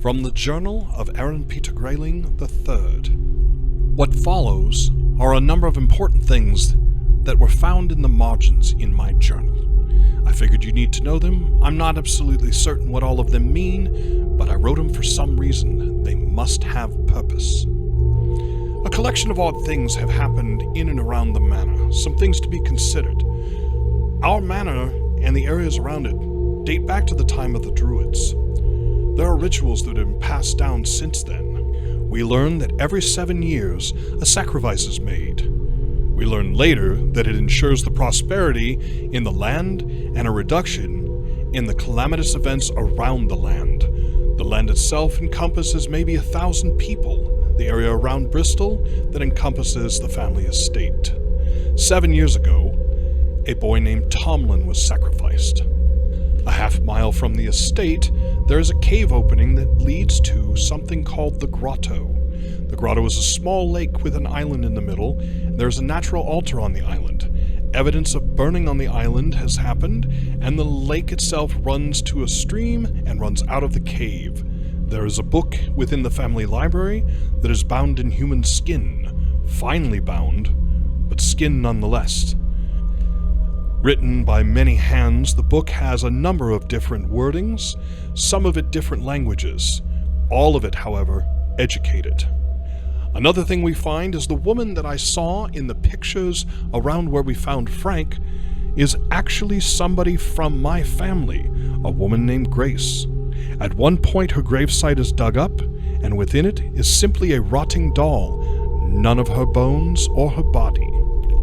From the Journal of Aaron Peter Grayling III. What follows are a number of important things that were found in the margins in my journal. I figured you need to know them. I'm not absolutely certain what all of them mean, but I wrote them for some reason. They must have purpose. A collection of odd things have happened in and around the manor, some things to be considered. Our manor and the areas around it date back to the time of the Druids. There are rituals that have been passed down since then. We learn that every 7 years, a sacrifice is made. We learn later that it ensures the prosperity in the land and a reduction in the calamitous events around the land. The land itself encompasses maybe 1,000 people, the area around Bristol that encompasses the family estate. 7 years ago, a boy named Tomlin was sacrificed. A half-mile from the estate, there is a cave opening that leads to something called the Grotto. The Grotto is a small lake with an island in the middle, and there is a natural altar on the island. Evidence of burning on the island has happened, and the lake itself runs to a stream and runs out of the cave. There is a book within the family library that is bound in human skin, finely bound, but skin nonetheless. Written by many hands, the book has a number of different wordings, some of it different languages, all of it, however, educated. Another thing we find is the woman that I saw in the pictures around where we found Frank is actually somebody from my family, a woman named Grace. At one point her gravesite is dug up, and within it is simply a rotting doll, none of her bones or her body.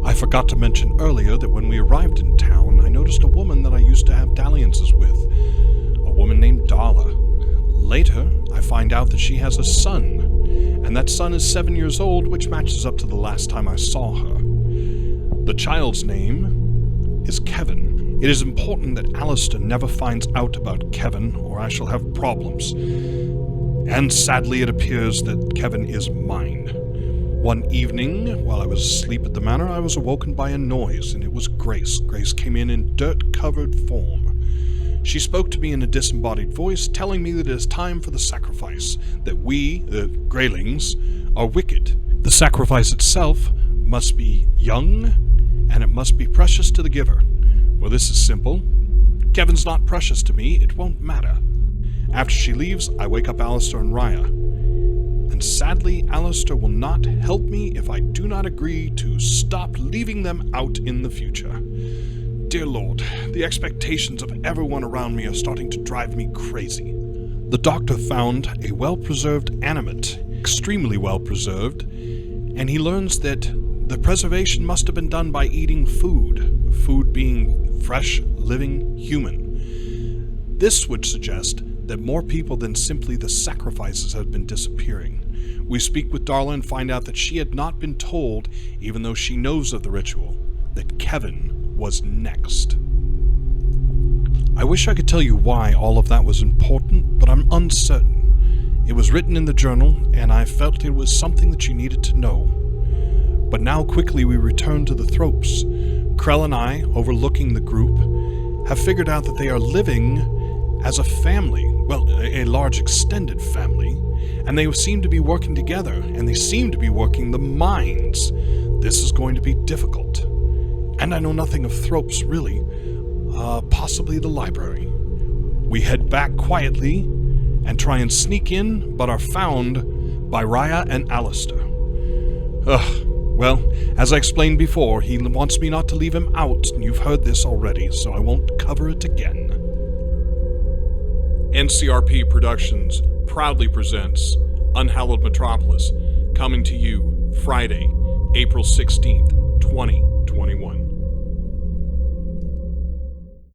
I forgot to mention earlier that when we arrived in town, I noticed a woman that I used to have dalliances with, a woman named Darla. Later, I find out that she has a son, and that son is 7 years old, which matches up to the last time I saw her. The child's name is Kevin. It is important that Alistair never finds out about Kevin, or I shall have problems. And sadly, it appears that Kevin is mine. One evening, while I was asleep at the manor, I was awoken by a noise, and it was Grace. Grace came in dirt-covered form. She spoke to me in a disembodied voice, telling me that it is time for the sacrifice, that we, the Graylings, are wicked. The sacrifice itself must be young, and it must be precious to the giver. Well, this is simple. Kevin's not precious to me, it won't matter. After she leaves, I wake up Alistair and Raya. And sadly, Alistair will not help me if I do not agree to stop leaving them out in the future. Dear Lord, the expectations of everyone around me are starting to drive me crazy. The doctor found a well-preserved animate, extremely well-preserved, and he learns that the preservation must have been done by eating food being fresh, living human. This would suggest that more people than simply the sacrifices have been disappearing. We speak with Darla and find out that she had not been told, even though she knows of the ritual, that Kevin was next. I wish I could tell you why all of that was important, but I'm uncertain. It was written in the journal, and I felt it was something that you needed to know. But now quickly we return to the Thropes. Krell and I, overlooking the group, have figured out that they are living as a family, well, a large extended family, and they seem to be working together, and they seem to be working the mines. This is going to be difficult. And I know nothing of Thropes, really. Possibly the library. We head back quietly and try and sneak in, but are found by Raya and Alistair. Well, as I explained before, he wants me not to leave him out, and you've heard this already, so I won't cover it again. NCRP Productions proudly presents Unhallowed Metropolis, coming to you Friday, April 16th, 2021.